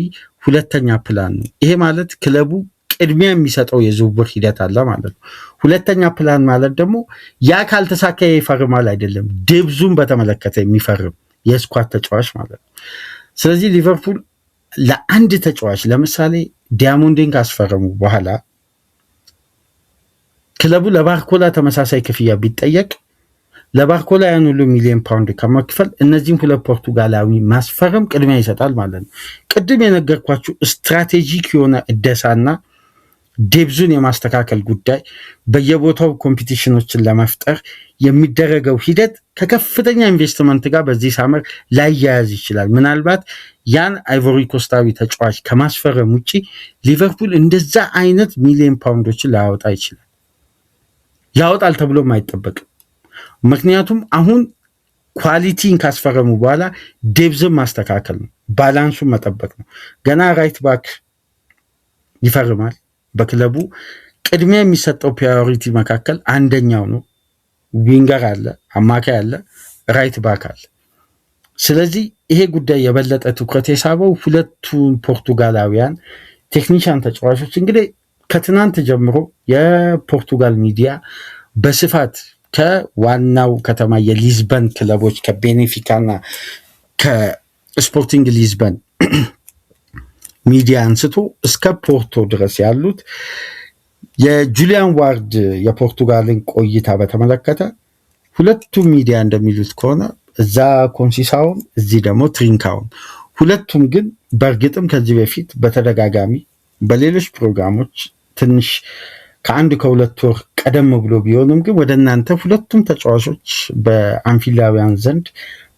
ሁለተኛ ፕላን ነው። ይሄ ማለት ክለቡ ቅድሚያ የሚሰጠው የዝውውር ሂደት አለ ማለት ነው። ሁለተኛ ፕላን ማለት ደግሞ ያ ካልተሳካ ይፈርማል አይደለም፣ ደብዙን በተመለከተ የሚፈርም የስኳድ ተጫዋች ማለት ነው። ስለዚህ ሊቨርፑል ለአንድ ተጫዋች ለምሳሌ ዲያሞንዴን ካስፈረሙ በኋላ ክለቡ ለባርኮላ ተመሳሳይ ክፍያ ቢጠየቅ ለባርኮላ ያን ሁሉ ሚሊዮን ፓውንድ ከመክፈል እነዚህም ሁለት ፖርቱጋላዊ ማስፈረም ቅድሚያ ይሰጣል ማለት ነው። ቅድም የነገርኳችሁ ስትራቴጂክ የሆነ እደሳና ዴብዙን የማስተካከል ጉዳይ በየቦታው ኮምፒቲሽኖችን ለመፍጠር የሚደረገው ሂደት ከከፍተኛ ኢንቨስትመንት ጋር በዚህ ሳመር ላያያዝ ይችላል። ምናልባት ያን አይቮሪ ኮስታዊ ተጫዋች ከማስፈረም ውጭ ሊቨርፑል እንደዛ አይነት ሚሊዮን ፓውንዶችን ላያወጣ ይችላል። ያወጣል ተብሎም አይጠበቅም። ምክንያቱም አሁን ኳሊቲን ካስፈረሙ በኋላ ዴብዝን ማስተካከል ነው፣ ባላንሱን መጠበቅ ነው። ገና ራይት ባክ ይፈርማል። በክለቡ ቅድሚያ የሚሰጠው ፕራዮሪቲ መካከል አንደኛው ነው። ዊንገር አለ፣ አማካይ አለ፣ ራይት ባክ አለ። ስለዚህ ይሄ ጉዳይ የበለጠ ትኩረት የሳበው ሁለቱን ፖርቱጋላውያን ቴክኒሻን ተጫዋቾች እንግዲህ ከትናንት ጀምሮ የፖርቱጋል ሚዲያ በስፋት ከዋናው ከተማ የሊዝበን ክለቦች ከቤኔፊካና ከስፖርቲንግ ሊዝበን ሚዲያ አንስቶ እስከ ፖርቶ ድረስ ያሉት የጁሊያን ዋርድ የፖርቱጋልን ቆይታ በተመለከተ ሁለቱም ሚዲያ እንደሚሉት ከሆነ እዛ ኮንሲሳውን እዚህ ደግሞ ትሪንካውን፣ ሁለቱም ግን በእርግጥም ከዚህ በፊት በተደጋጋሚ በሌሎች ፕሮግራሞች ትንሽ ከአንድ ከሁለት ወር ቀደም ብሎ ቢሆንም ግን ወደ እናንተ ሁለቱም ተጫዋቾች በአንፊላውያን ዘንድ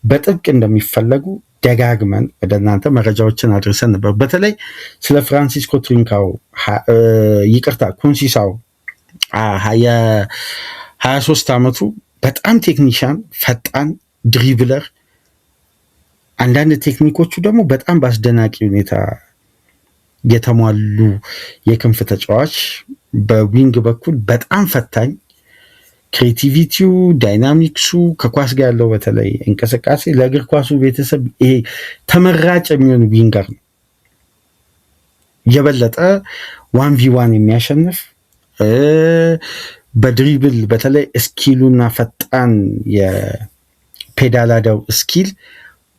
በጥብቅ እንደሚፈለጉ ደጋግመን ወደ እናንተ መረጃዎችን አድርሰን ነበር። በተለይ ስለ ፍራንሲስኮ ትሪንካው ኮንሲሳው 23 ዓመቱ በጣም ቴክኒሻን፣ ፈጣን ድሪብለር፣ አንዳንድ ቴክኒኮቹ ደግሞ በጣም በአስደናቂ ሁኔታ የተሟሉ የክንፍ ተጫዋች፣ በዊንግ በኩል በጣም ፈታኝ፣ ክሬቲቪቲው፣ ዳይናሚክሱ፣ ከኳስ ጋር ያለው በተለይ እንቅስቃሴ ለእግር ኳሱ ቤተሰብ ይሄ ተመራጭ የሚሆን ዊንገር ነው። የበለጠ 1v1 የሚያሸንፍ በድሪብል በተለይ እስኪሉና ፈጣን የፔዳላዳው እስኪል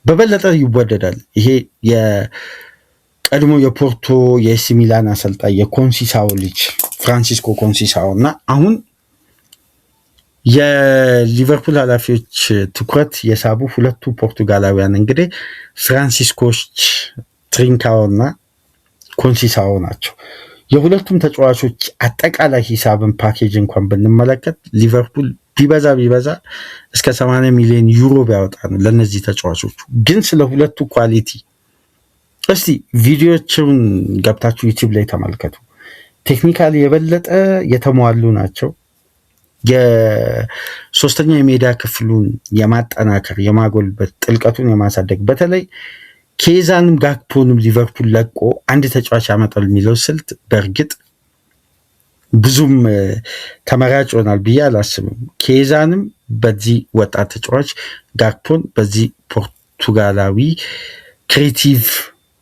በበለጠ ይወደዳል። ይሄ የቀድሞ የፖርቶ የኤሲ ሚላን አሰልጣኝ የኮንሲሳኦ ልጅ ፍራንሲስኮ ኮንሲሳኦ እና አሁን የሊቨርፑል ኃላፊዎች ትኩረት የሳቡ ሁለቱ ፖርቱጋላውያን እንግዲህ ፍራንሲስኮች ትሪንካኦ እና ኮንሲሳኦ ናቸው። የሁለቱም ተጫዋቾች አጠቃላይ ሂሳብን ፓኬጅ እንኳን ብንመለከት ሊቨርፑል ቢበዛ እስከ 80 ሚሊዮን ዩሮ ቢያወጣ ነው ለነዚህ ተጫዋቾቹ። ግን ስለ ሁለቱ ኳሊቲ እስቲ ቪዲዮዎችን ገብታችሁ ዩቲዩብ ላይ ተመልከቱ። ቴክኒካሊ የበለጠ የተሟሉ ናቸው። የሶስተኛ የሜዳ ክፍሉን የማጠናከር የማጎልበት፣ ጥልቀቱን የማሳደግ በተለይ ኬዛንም ጋክፖንም ሊቨርፑል ለቆ አንድ ተጫዋች ያመጣል የሚለው ስልት በእርግጥ ብዙም ተመራጭ ይሆናል ብዬ አላስብም። ኬዛንም በዚህ ወጣት ተጫዋች፣ ጋክፖን በዚህ ፖርቱጋላዊ ክሬቲቭ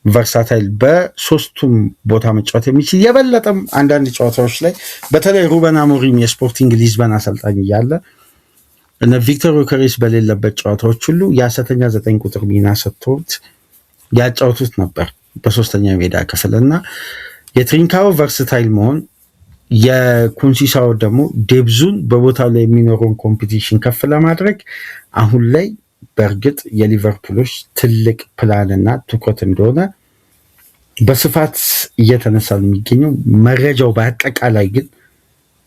ቨርሳታይል በሶስቱም ቦታ መጫወት የሚችል የበለጠም አንዳንድ ጨዋታዎች ላይ በተለይ ሩበን አሞሪም የስፖርቲንግ ሊዝበን አሰልጣኝ እያለ እነ ቪክተር ዮከሬስ በሌለበት ጨዋታዎች ሁሉ የሐሰተኛ 9 ቁጥር ሚና ሰጥቶት ያጫውቱት ነበር በሶስተኛ ሜዳ ክፍል እና የትሪንካዎ ቨርስታይል መሆን የኮንሲሳው ደግሞ ዴብዙን በቦታው ላይ የሚኖረውን ኮምፒቲሽን ከፍ ለማድረግ አሁን ላይ በእርግጥ የሊቨርፑሎች ትልቅ ፕላንና ትኩረት እንደሆነ በስፋት እየተነሳ የሚገኘው መረጃው በአጠቃላይ ግን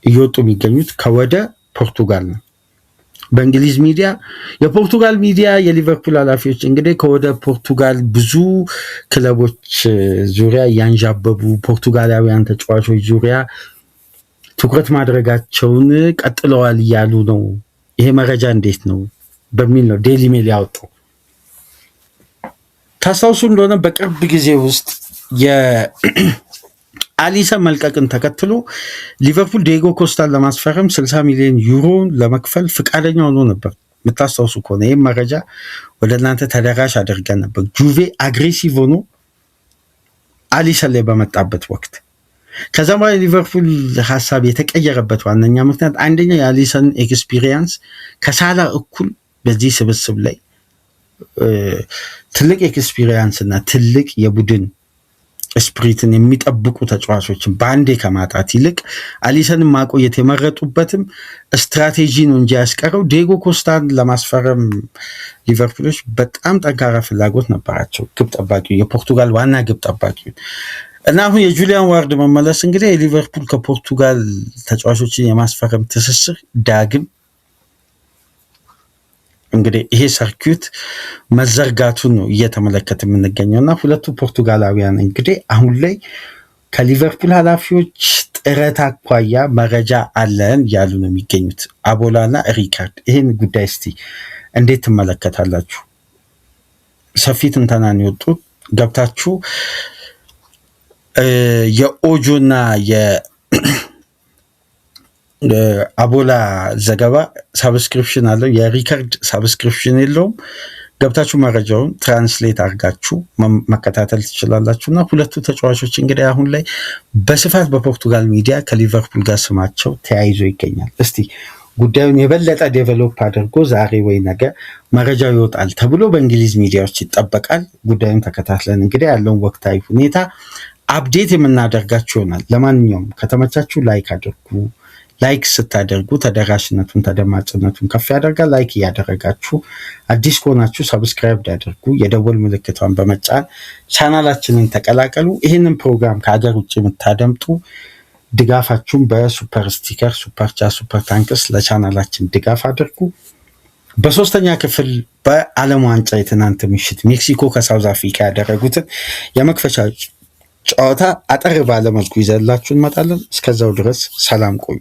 እየወጡ የሚገኙት ከወደ ፖርቱጋል ነው። በእንግሊዝ ሚዲያ የፖርቱጋል ሚዲያ የሊቨርፑል ኃላፊዎች እንግዲህ ከወደ ፖርቱጋል ብዙ ክለቦች ዙሪያ ያንዣበቡ ፖርቱጋላውያን ተጫዋቾች ዙሪያ ትኩረት ማድረጋቸውን ቀጥለዋል እያሉ ነው። ይሄ መረጃ እንዴት ነው በሚል ነው ዴይሊ ሜል ያወጣው። ታስታውሱ እንደሆነ በቅርብ ጊዜ ውስጥ የአሊሰን መልቀቅን ተከትሎ ሊቨርፑል ዲየጎ ኮስታን ለማስፈረም 60 ሚሊዮን ዩሮ ለመክፈል ፍቃደኛ ሆኖ ነበር። የምታስታውሱ ከሆነ ይህም መረጃ ወደ እናንተ ተደራሽ አድርገን ነበር። ጁቬ አግሬሲቭ ሆኖ አሊሰን ላይ በመጣበት ወቅት ከዛ በኋላ ሊቨርፑል ሀሳብ የተቀየረበት ዋነኛ ምክንያት አንደኛ የአሊሰን ኤክስፒሪየንስ ከሳላ እኩል በዚህ ስብስብ ላይ ትልቅ ኤክስፒሪየንስ እና ትልቅ የቡድን ስፕሪትን የሚጠብቁ ተጫዋቾችን በአንዴ ከማጣት ይልቅ አሊሰንን ማቆየት የመረጡበትም ስትራቴጂ ነው እንጂ ያስቀረው ዲየጎ ኮስታን ለማስፈረም ሊቨርፑሎች በጣም ጠንካራ ፍላጎት ነበራቸው። ግብ ጠባቂው የፖርቱጋል ዋና ግብ ጠባቂው እና አሁን የጁሊያን ዋርድ መመለስ እንግዲህ የሊቨርፑል ከፖርቱጋል ተጫዋቾችን የማስፈረም ትስስር ዳግም እንግዲህ ይሄ ሰርኪዩት መዘርጋቱን ነው እየተመለከተ የምንገኘው እና ሁለቱ ፖርቱጋላውያን እንግዲህ አሁን ላይ ከሊቨርፑል ኃላፊዎች ጥረት አኳያ መረጃ አለን ያሉ ነው የሚገኙት አቦላና ሪካርድ። ይህን ጉዳይ እስቲ እንዴት ትመለከታላችሁ? ሰፊ ትንተናን የወጡት ገብታችሁ የኦጆና የአቦላ ዘገባ ሳብስክሪፕሽን አለው፣ የሪከርድ ሳብስክሪፕሽን የለውም። ገብታችሁ መረጃውን ትራንስሌት አድርጋችሁ መከታተል ትችላላችሁ። እና ሁለቱ ተጫዋቾች እንግዲህ አሁን ላይ በስፋት በፖርቱጋል ሚዲያ ከሊቨርፑል ጋር ስማቸው ተያይዞ ይገኛል። እስቲ ጉዳዩን የበለጠ ዴቨሎፕ አድርጎ ዛሬ ወይ ነገ መረጃው ይወጣል ተብሎ በእንግሊዝ ሚዲያዎች ይጠበቃል። ጉዳዩን ተከታትለን እንግዲህ ያለውን ወቅታዊ ሁኔታ አፕዴት የምናደርጋችሁ ይሆናል። ለማንኛውም ከተመቻችሁ ላይክ አድርጉ። ላይክ ስታደርጉ ተደራሽነቱን ተደማጭነቱን ከፍ ያደርጋል። ላይክ እያደረጋችሁ አዲስ ከሆናችሁ ሰብስክራይብ ያደርጉ፣ የደወል ምልክቷን በመጫን ቻናላችንን ተቀላቀሉ። ይህንን ፕሮግራም ከሀገር ውጭ የምታደምጡ ድጋፋችሁን በሱፐር ስቲከር፣ ሱፐር ቻት፣ ሱፐር ታንክስ ለቻናላችን ድጋፍ አድርጉ። በሶስተኛ ክፍል በዓለም ዋንጫ የትናንት ምሽት ሜክሲኮ ከሳውዝ አፍሪካ ያደረጉትን የመክፈቻ ጨዋታ አጠር ባለመልኩ ይዘላችሁ እንመጣለን። እስከዛው ድረስ ሰላም ቆዩ።